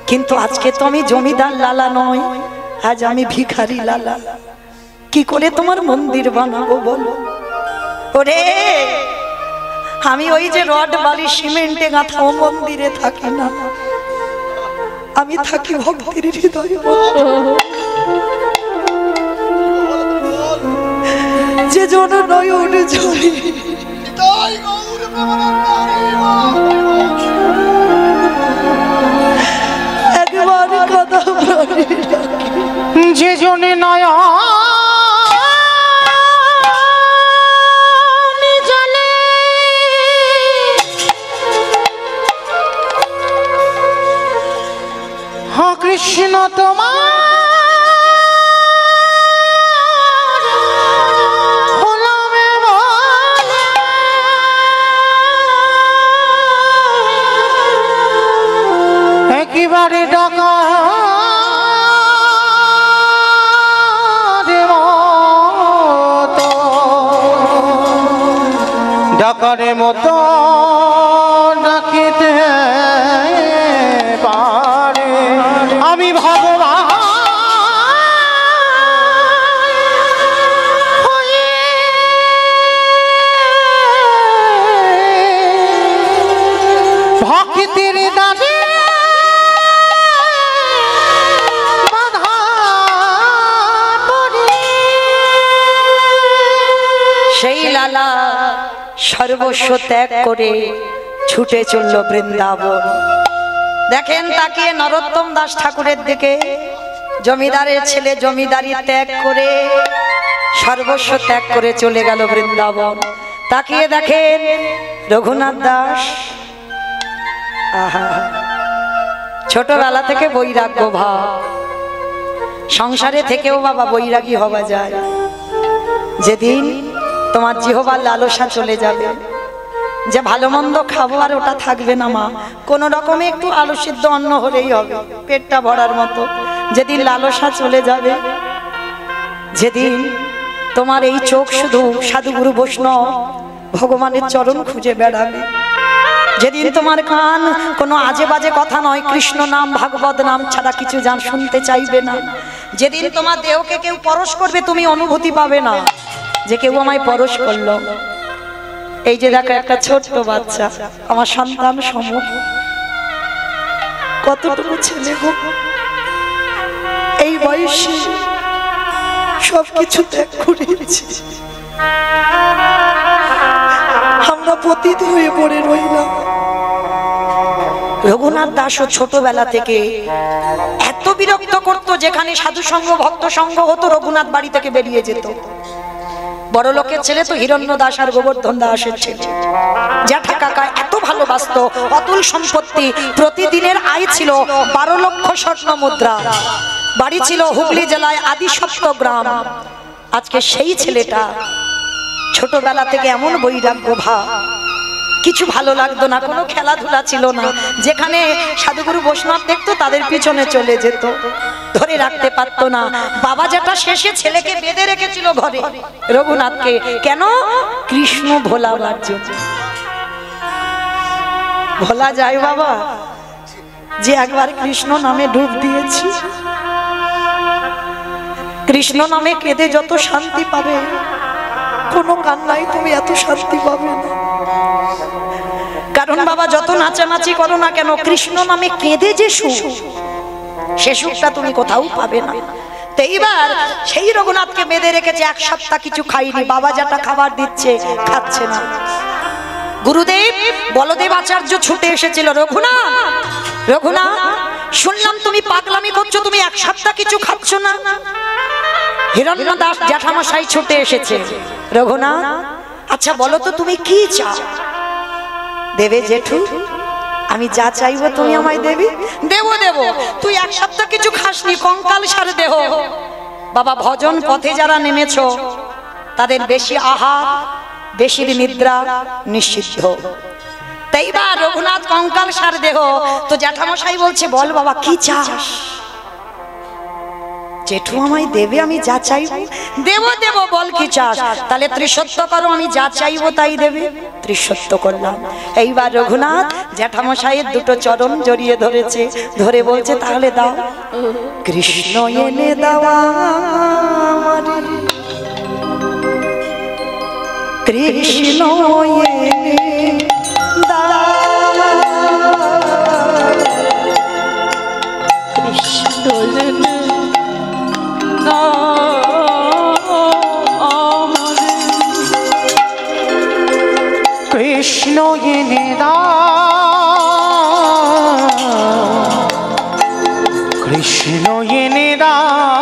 Speaker 1: কিন্তু আজকে তো আমি জমিদার লালা নয়, আজ আমি ভিখারি লালা। কি করে তোমার মন্দির বানাবো বলো? ওরে আমি ওই যে রড বালি সিমেন্টে গাঁথা ও মন্দিরে থাকি না, আমি থাকি ভক্তির হৃদয়ে। যে জন নয়ন ঝরে একবার কথা বলে,
Speaker 2: যে জনে নয়া কৃষ্ণ তোমার হলামে বলে, একেবারে ডাকা ডাকারে মতো ডাকিতে পারে আমি ভগবান হয়ে ভক্তির দাবি বাধা পড়ি।
Speaker 1: সেই লালা সর্বস্ব ত্যাগ করে ছুটে চলল বৃন্দাবন। দেখেন তাকিয়ে নরোত্তম দাস ঠাকুরের দিকে, জমিদারের ছেলে জমিদারি ত্যাগ করে সর্বস্ব ত্যাগ করে চলে গেল বৃন্দাবন। তাকিয়ে দেখেন রঘুনাথ দাস, আহা ছোটবেলা থেকে বৈরাগ্য ভাব, সংসারে থেকেও বাবা বৈরাগী হওয়া যায়। যেদিন তোমার জিহ্বার লালসা চলে যাবে, যে ভালো মন্দ খাবো আর ওটা থাকবে না মা, কোন রকমে একটু আলু সিদ্ধ অন্ন হলেই হবে পেটটা ভরার মতো, যেদিন লালসা চলে যাবে, যেদিন তোমার এই চোখ শুধু সাধুগুরু বৈষ্ণব ভগবানের চরণ খুঁজে বেড়াবে, যেদিন তোমার কান কোনো আজে বাজে কথা নয় কৃষ্ণ নাম ভাগবত নাম ছাড়া কিছু শুনতে চাইবে না, যেদিন তোমার দেহকে কেউ পরশ করবে তুমি অনুভূতি পাবে না যে কেউ আমায় পরশ করলো। এই যে দেখো একটা ছোট্ট বাচ্চা, আমার সন্তান সম, কতটুকু ছেলে গো, এই বয়সে সবকিছু ত্যাগ করেছি, আমরা পতিত হয়ে পড়ে রইলাম। রঘুনাথ দাসও ছোটবেলা থেকে এত বিরক্ত করতো, যেখানে সাধু সঙ্গ ভক্ত সঙ্গ হতো রঘুনাথ বাড়ি থেকে বেরিয়ে যেত। বড় লোকের ছেলে তো হিরণ্য দাস আর গোবর্ধন দাসের ছেলে, জ্যাঠা কাকা এত ভালোবাসতো, অতুল সম্পত্তি, প্রতিদিনের আয় ছিল 12 লক্ষ স্বর্ণ মুদ্রা, বাড়ি ছিল হুগলি জেলায় আদিসপ্তগ্রাম। আজকে সেই ছেলেটা ছোটবেলা থেকে এমন বৈরাগ্য ভাব, কিছু ভালো লাগতো না, কোনো খেলাধুলা ছিল না, যেখানে সাধুগুরু বৈষ্ণব দেখতো তাদের পিছনে চলে যেত, ধরে রাখতে পারতো না। বাবা যেটা শেষে ছেলেকে বেঁধে রেখেছিল ঘরে রঘুনাথকে, কেন? কৃষ্ণ ভোলাবার জন্য। ভোলা যায় বাবা যে একবার কৃষ্ণ নামে ডুব দিয়েছি, কৃষ্ণ নামে কেঁদে যত শান্তি পাবে কোনো কান্নাই তুমি এত শান্তি পাবে না। কারণ বাবা যত নাচানাচি করো না কেন, কৃষ্ণ নামে কেঁদে যে সুখ, সে সুখটা তুমি কোথাও পাবে না। তো এইবার সেই রঘুনাথকে বেঁধে রেখেছে, 1 সপ্তাহ কিছু খাইনি, বাবা যেটা খাবার দিচ্ছে খাচ্ছে না। গুরুদেব বলদেব আচার্য ছুটে এসেছিল, রঘুনাথ রঘুনাথ শুনলাম তুমি পাগলামি করছো, তুমি 1 সপ্তাহ কিছু খাচ্ছ না। হিরণ্যদাস জ্যাঠামশাই ছুটে এসেছে। রঘুনাথ, আচ্ছা বলো তো তুমি কি চাও? দেবে জেঠু, আমি যা চাইবো তুমি আমায় দেবে? দেবো দেবো। তুই এক সপ্তাহ কিছু খাসনি, কঙ্কাল সারে দেহ। বাবা, ভজন পথে যারা নেমেছো তাদের বেশি আহার, বেশি নিদ্রা নিষিদ্ধ। তাই বা রঘুনাথ কঙ্কাল সার দেহ। তো জ্যাঠামশাই বলছে, বল বাবা কি চাস? জেঠু আমায় দেবে, আমি যা চাইবো? দেবো দেবো, বল কি চাস? তাহলে ত্রিসত্য করো, আমি যা চাইবো তাই দেবে। ত্রিসত্য করলাম। এইবার রঘুনাথ জ্যাঠামশাইয়ের দুটো চরণ জড়িয়ে ধরেছে, ধরে বলছে, তাহলে দাও। কৃষ্ণ এনে দেওয়া কৃষ্ণ এনে দাও,
Speaker 3: কৃষ্ণ এনে দাও আমারে,
Speaker 2: কৃষ্ণ এনে দাও, কৃষ্ণ এনে দাও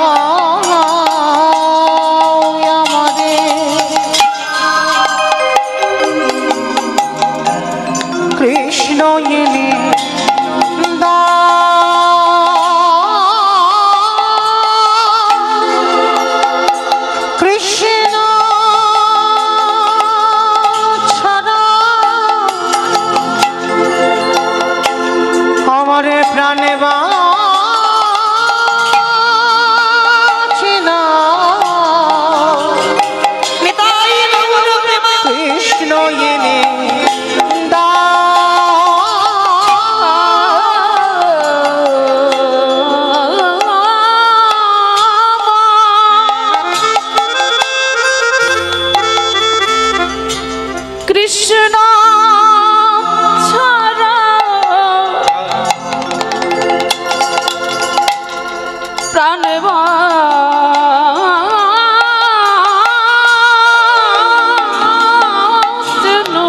Speaker 2: আমাদের, কৃষ্ণ এনে প্রাণে বাঁচে না, কৃষ্ণ এনে
Speaker 3: কৃষ্ণ প্রাণে বাঁচে না।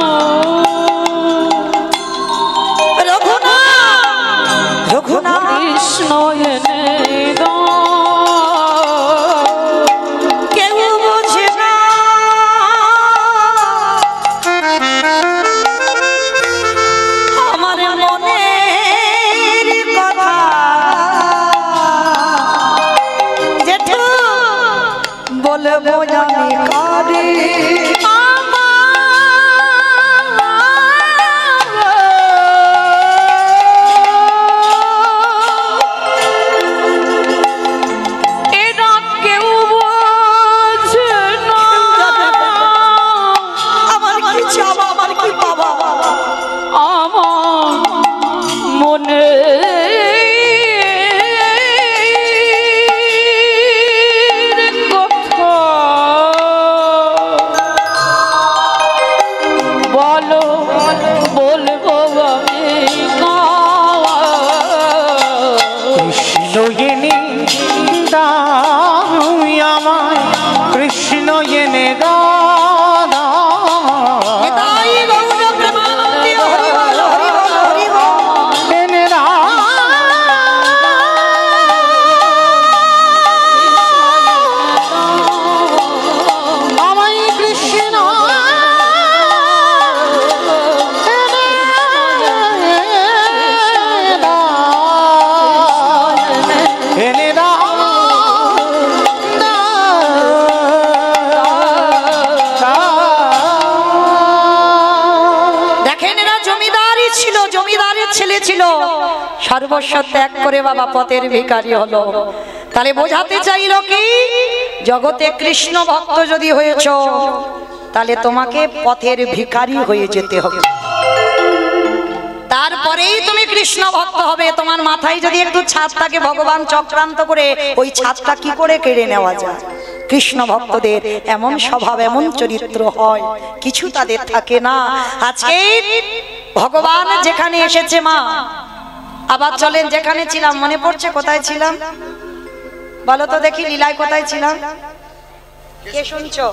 Speaker 1: রঘুনাথ, রঘুনাথ,
Speaker 3: কৃষ্ণ এনে দাও,
Speaker 1: কেউ বোঝে না আমার মনের কথা। জেঠু বলবো আমি কারে,
Speaker 3: এরা কেউ বোঝে না
Speaker 1: আমার কি চাওয়া, আমার কি পাওয়া।
Speaker 3: আমার মনে কথা বলো, বলবো আমি
Speaker 2: কৃষ্ণ এনে দাও আমায়, কৃষ্ণ এনে দাও
Speaker 1: নিতাই গৌর প্রেমানন্দে হরি বল, হরি বল, হরি বল।
Speaker 2: এনে দাও আমায়, কৃষ্ণ এনে দাও,
Speaker 1: দেখেন এরা জমিদারই ছিল, জমিদারের ছেলে ছিল, সর্বস্ব ত্যাগ করে বাবা পথের ভিখারি হলো। তাহলে বোঝাতে চাইল কি, জগতে কৃষ্ণ ভক্ত যদি হয়েছো তাহলে তোমাকে পথের ভিখারি হয়ে যেতে হবে, তারপরেই তুমি কৃষ্ণ ভক্ত হবে। তোমার মাথায় যদি একটু ছাদ থাকে, ভগবান চক্রান্ত করে ওই ছাদটা কি করে কেড়ে নেওয়া যায়। কৃষ্ণ ভক্তদের এমন স্বভাব, এমন চরিত্র হয়, কিছু তাদের থাকে না। আজকে ভগবান যেখানে এসেছে মা, আবার চলেন যেখানে ছিলাম, মনে পড়ছে কোথায় ছিলাম বলো তো দেখি, লীলায় কোথায় ছিলাম? কে শুনছো?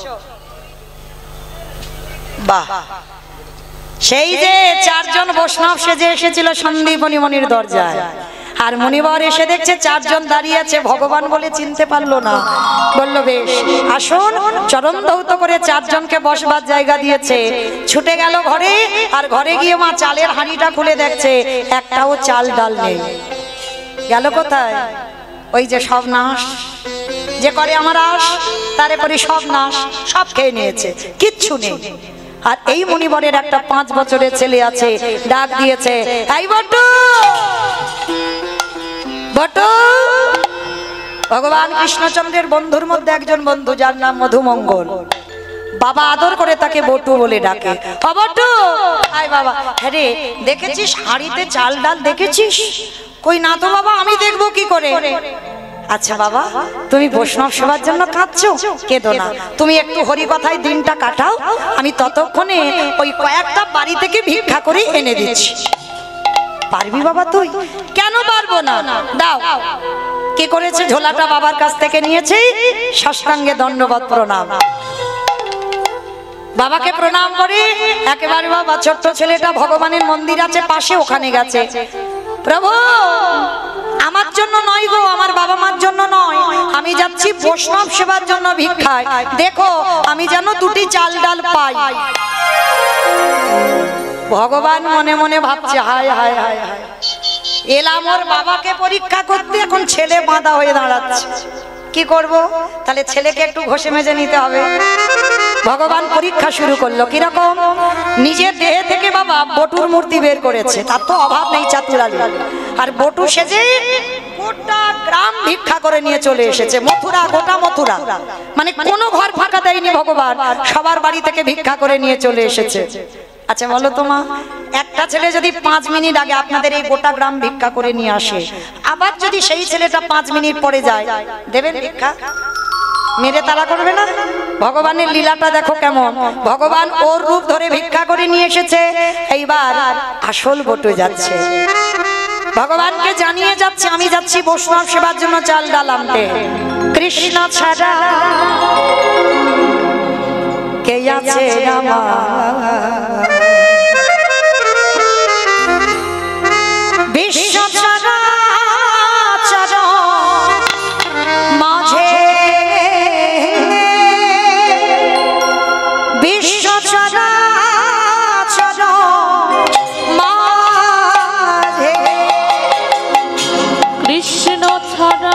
Speaker 1: বাহ, সেই যে চারজন বৈষ্ণব সেজে এসেছিল সন্দীপনী মনির দরজায়, আর মুনিবর এসে দেখছে চারজন দাঁড়িয়ে আছে, ভগবান বলে চিনতে পারলো না। বলল বেশ আসুন, চরণ ধৌত করে চারজনকে বসবার জায়গা দিয়েছে। ছুটে গেল ঘরে, আর ঘরে গিয়ে মা চালের হাঁড়িটা খুলে দেখছে একটাও চাল ডাল নেই। গেল কোথায়? ওই যে সব নাশ যে করে আমার আশ, তারে করি সব নাশ, সব খেয়ে নিয়েছে, কিচ্ছু নেই। আর এই মুনিবরের একটা 5 বছরের ছেলে আছে, ডাক দিয়েছে, এই বটু বটু। ভগবান কৃষ্ণচন্দ্রের বন্ধুর মধ্যে একজন বন্ধু, যার নাম মধুমঙ্গল। বাবা আদর করে তাকে বটু বলে ডাকে। ও বটু, আয় বাবা। হ্যাঁ রে, দেখেছিস হাঁড়িতে চাল ডাল দেখেছিস? কই না তো বাবা, আমি দেখবো কি করে? আচ্ছা বাবা, তুমি বৈষ্ণব সেবার জন্য কাঁদছো, কেঁদো না, তুমি একটু হরি কথায় দিনটা কাটাও, আমি ততক্ষণে ওই কয়েকটা বাড়ি থেকে ভিক্ষা করে এনে দিচ্ছি। পারবি বাবা তুই? কেন পারবো না, দাও। কি করেছে? ঝোলাটা বাবার কাছ থেকে নিয়েছে, সাষ্টাঙ্গে দণ্ডবত প্রণাম। বাবাকে প্রণাম করে একেবারে বাবা ছোট্ট ছেলেটা ভগবানের মন্দির আছে পাশে, ওখানে গেছে। প্রভু, আমার জন্য নয় গো, আমার বাবা মার জন্য নয়, আমি যাচ্ছি বৈষ্ণব সেবার জন্য ভিক্ষায়, দেখো আমি যেন 2টি চাল ডাল পাই। ভগবান মনে মনে ভাবছে, হায় হায় হায় হায়, এলাম ওর বাবাকে পরীক্ষা করতে, এখন ছেলে বাঁধা হয়ে দাঁড়াচ্ছে, কি করব? তাহলে ছেলেকে একটু ঘষে মেজে নিতে হবে। ভগবান পরীক্ষা শুরু করলো। কিরকম? নিজের দেহে থেকে বাবা বটুর মূর্তি বের করেছে, তার তো অভাব নেই চাতুরালি, আর বটু সেজে গোটা গ্রাম ভিক্ষা করে নিয়ে চলে এসেছে। মথুরা, গোটা মথুরা, মানে কোনো ঘর ফাঁকা দেয়নি ভগবান, সবার বাড়ি থেকে ভিক্ষা করে নিয়ে চলে এসেছে। আচ্ছা বলো তো মা, একটা ছেলে যদি 5 মিনিট আগে আপনাদের এই গোটা গ্রাম ভিক্ষা করে নিয়ে আসে, আবার যদি সেই ছেলেটা 5 মিনিট পরে যায়, দেবেন ভিক্ষা? মেরে তারা করবে না? ভগবানের লীলাটা দেখো কেমন। ভগবান ওর রূপ ধরে ভিক্ষা করে নিয়ে এসেছে, এইবার আসল বটু যাচ্ছে, ভগবানকে জানিয়ে যাচ্ছে, আমি যাচ্ছি বৈষ্ণব সেবার জন্য চাল ডাল আনতে। কৃষ্ণ ছাড়া কে আছে আমার, বিশ্ব ছাড়া মাঝে, বিশ্ব ছাড়া মাঝে,
Speaker 3: কৃষ্ণ ছাড়া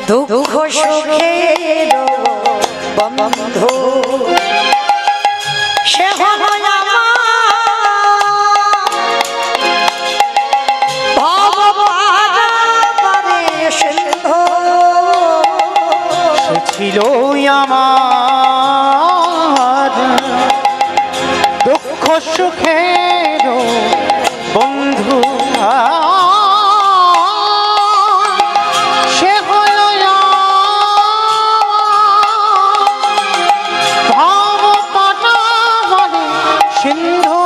Speaker 1: দুঃখ সুখের বন্ধু, সে হলো
Speaker 2: ছিল আমার দুঃখ সুখের বন্ধু, সে হলো ভাব পাটাবনে সিন্ধু,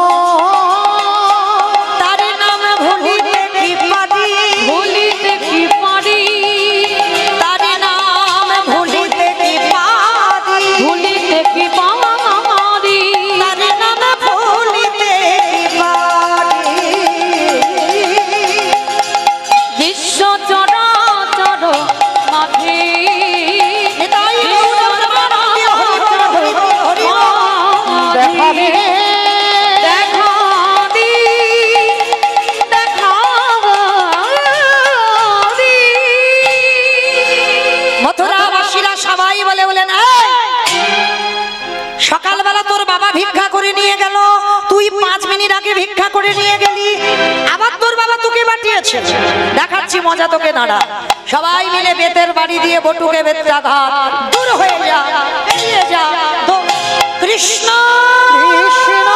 Speaker 1: তার নাম ভুলিতে কি পারি,
Speaker 3: ভুলিতে কি পারি,
Speaker 1: তার নাম ভুলিতে কি পারি,
Speaker 3: ভুলিতে কি পারি,
Speaker 1: তার নাম ভুলিতে কি পারি।
Speaker 3: বিশ্ব চরাচর মাঝে
Speaker 2: দেখাবে
Speaker 1: মথুরাবাসীরা সবাই বলে বলেন, সকালবেলা তোর বাবা ভিক্ষা করে নিয়ে গেল, তুই 5 মিনিট আগে ভিক্ষা করে নিয়ে গেলি, আবার তোর বাবা তোকে পাঠিয়েছে। দেখা দেখাচ্ছি মজা তোকে নাড়া। সবাই মিলে বেতের বাড়ি দিয়ে বটুকে বেত্রাঘাত দূর হয়ে যা, বেরিয়ে যা। তো কৃষ্ণ
Speaker 2: কৃষ্ণ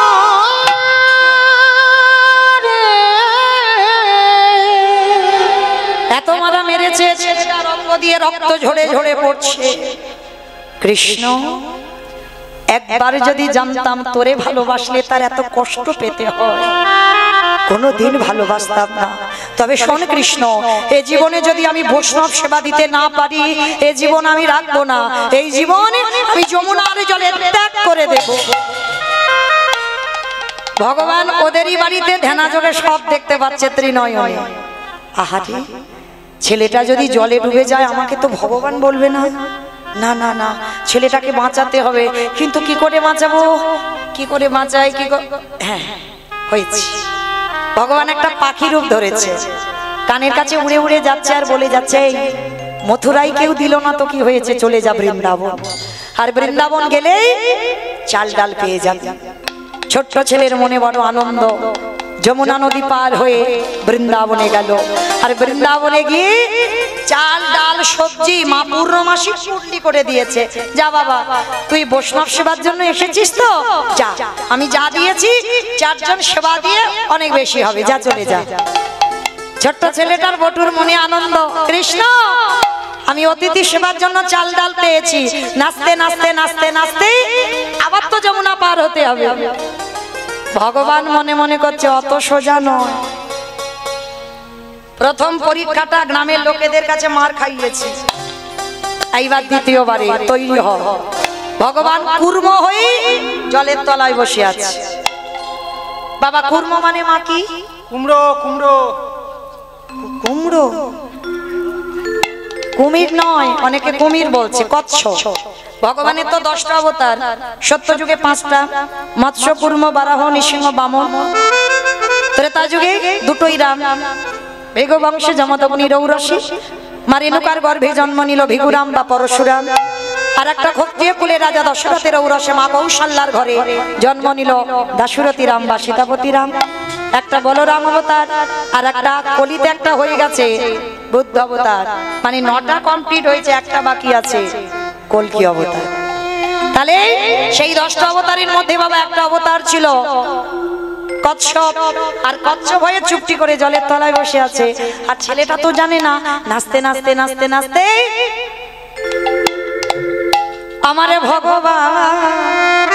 Speaker 1: এত মারা মেরেছে, ছেলেটার অঙ্গ দিয়ে রক্ত ঝরে ঝরে পড়ছে। কৃষ্ণ একবার যদি জানতাম তোরে ভালোবাসলে তার এত কষ্ট পেতে হয়, কোনোদিন ভালোবাসতাম না। তবে শোন কৃষ্ণ, এই জীবনে যদি আমি বৈষ্ণব সেবা দিতে না পারি, এই জীবন আমি রাখবো না। এই জীবনে আমি যমুনার জলে ত্যাগ করে দেব। ভগবান ওদেরই বাড়িতে ধ্যানা যোগে সব দেখতে পাচ্ছে ত্রিনয়নে। আহারে, ছেলেটা যদি জলে ডুবে যায় আমাকে তো ভগবান বলবে না। না না না, ছেলেটাকে বাঁচাতে হবে। কিন্তু কি করে বাঁচাবো, কি করে বাঁচাই, কি হ্যাঁ হয়েছে। ভগবান একটা পাখি রূপ ধরেছে, কানের কাছে উড়ে উড়ে যাচ্ছে আর বলে যাচ্ছে, এই মথুরাই কেউ দিল না তো কি হয়েছে, চলে যা বৃন্দাবন। আর বৃন্দাবন গেলেই চাল ডাল পেয়ে যাবে। ছোট্ট ছেলের মনে বড় আনন্দ। যমুনা নদী পার হয়ে বৃন্দাবনে গেল। আর বৃন্দাবনে গিয়ে চাল ডাল সবজি মা পূর্ণমাসী পুটলি করে দিয়েছে। যা বাবা, তুই বৈষ্ণব সেবার জন্য এসেছিস তো যা, আমি যা দিয়েছি 4 জন সেবা দিয়ে অনেক বেশি হবে, যা চলে যা। ছোট্ট ছেলেটার বটুর মনে আনন্দ, কৃষ্ণ আমি অতিথি সেবার জন্য চাল ডাল পেয়েছি। নাচতে নাচতে নাচতে নাচতে আবার তো যমুনা পার হতে হবে। ভগবান মনে মনে করছে অত সোজা নয়। প্রথম পরীক্ষাটা গ্রামের লোকেদের কাছে মার খাইয়েছি, এইবার দ্বিতীয়বারে তৈরি হ। ভগবান কুর্ম হয়ে জলের তলায় বসে আছে। বাবা কুর্ম মানে মা কি?
Speaker 2: কুমড়ো কুমড়ো
Speaker 1: কুমড়ো, কুমির নয়, অনেকে কুমির বলছে, কচ্ছপ। ভগবানের তো 10টা অবতার, সত্য যুগে 5টা, মৎস্য কুর্ম বারাহ নৃসিংহ বামন। ত্রেতা যুগে 2টোই রাম, ভৃগু বংশে যমদগ্নি রৌরসী। মা রেণুকার গর্ভে জন্ম নিল ভিগুরাম বা পরশুরাম। আর একটা ক্ষত্রিয় কুলে রাজা দশরথের ঔরসে মা কৌশল্যার ঘরে জন্ম নিল দাশরথী রাম বা সীতাপতি রাম। একটা বলরাম অবতার, আর একটা কলিতে একটা হয়ে গেছে বুদ্ধ অবতার। মানে 9টা কমপ্লিট হয়েছে, একটা বাকি আছে কলকি অবতার। তাহলে সেই 10টা অবতারের মধ্যে বাবা একটা অবতার ছিল কচ্ছপ। আর কচ্ছপ হয়ে চুপটি করে জলের তলায় বসে আছে। আর ছেলেটা তো জানে না, নাচতে নাচতে নাচতে নাচতে আমারে ভগবান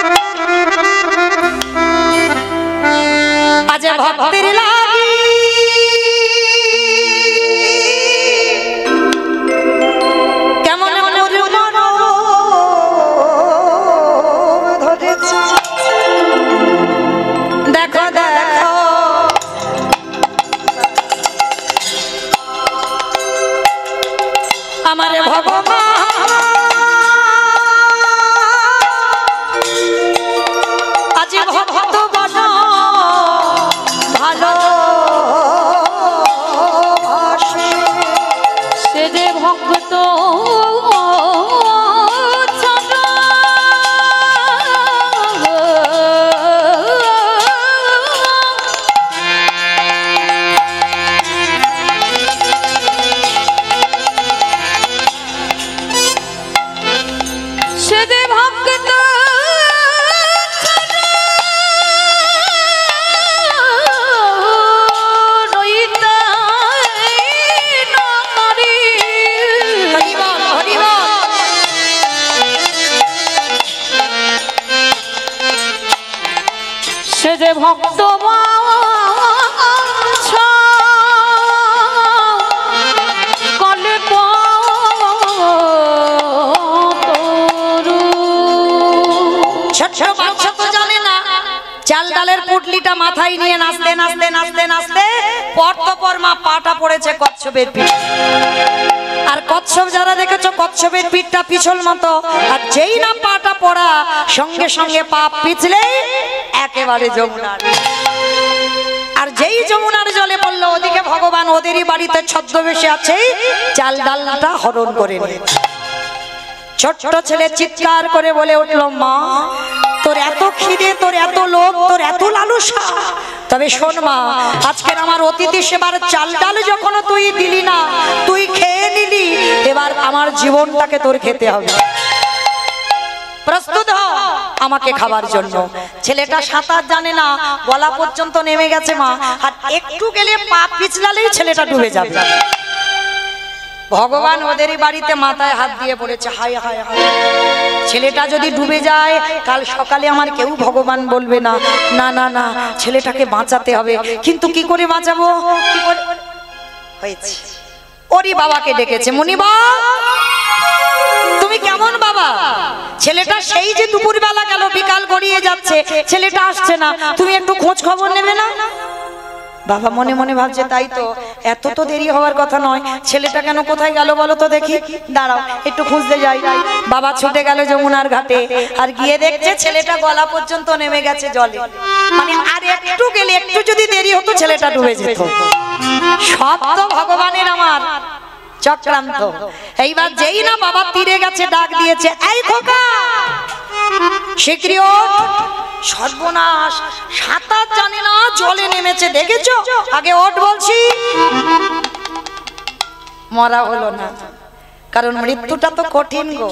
Speaker 1: আজ ভক্তির লাগি কেমন ধরেছে। দেখো দেখো আমারে ভগবান আজ ভক্ত বন ভালো
Speaker 3: সে যে ভক্ত ভক্ত কলে
Speaker 1: ছোট বাচ্চা তো জানে না, চাল ডালের পুটলিটা মাথায় নিয়ে নাচতে নাচতে নাচতে নাচতে পর তো পর মা পাটা পড়েছে কচ্ছপের পিঠ। আর কচ্ছপ যারা দেখেছো, কচ্ছপের পিঠটা পিছল মতো। আর যেই না পাটা পড়া, সঙ্গে সঙ্গে পা পিছলে একেবারে যমুনার। আর যেই যমুনার জলে পড়লো, ওদিকে ভগবান ওদেরই বাড়িতে ছদ্মবেশে আছে, চাল ডালটা হরণ করে নিয়েছে। ছোট্ট ছেলে চিৎকার করে বলে উঠলো, মা তোর এত খিদে, তোর এত লোভ, তোর এত লালসা, তবে শোন মা, আজকের আমার অতিথি সেবার চাল ডাল যখন তুই দিলি না, তুই খেয়ে নিলি, এবার আমার জীবনটাকে তোর খেতে হবে। প্রস্তুত হ আমাকে খাবার জন্য। ছেলেটা সাঁতার জানে না, গলা পর্যন্ত নেমে গেছে মা, আর একটু গেলে পা পিছলালেই ছেলেটা ডুবে যাবে। ভগবান ওদেরই বাড়িতে মাথায় হাত দিয়ে পড়েছে, হায় হায় হায়, ছেলেটা যদি ডুবে যায় কাল সকালে আমার কেউ ভগবান বলবে না। না না না, ছেলেটাকে বাঁচাতে হবে। কিন্তু কি করে বাঁচাবো? কি করে হয়েছে? ওরই বাবাকে ডেকেছে, মুনিবা তুমি কেমন বাবা? ছেলেটা সেই যে দুপুর বেলা গেল, বিকাল গড়িয়ে যাচ্ছে, ছেলেটা আসছে না, তুমি একটু খোঁজ খবর নেবে না? বাবা মনে মনে ভাবছে, তাই তো, এত তো দেরি হওয়ার কথা নয়, ছেলেটা কেন কোথায় গেল বলো তো দেখি, দাঁড়াও একটু খুঁজতে যাই। বাবা ছুটে গেল যমুনার ঘাটে, আর গিয়ে দেখছে ছেলেটা গলা পর্যন্ত নেমে গেছে জলে। মানে আর একটু গেলে, একটু যদি দেরি হতো ছেলেটা ডুবে যেত। সব তো ভগবানের আমার চক্রান্ত। এইবার যেই না বাবা তীরে গেছে, ডাক দিয়েছে, এই খোকা শিগগিরই ওঠ। সর্বনাশ, সাঁতার জানে না, জলে নেমেছে, দেখেছো? আগে ওঠ বলছি। মরা হলো না, কারণ মৃত্যুটা তো কঠিন গো।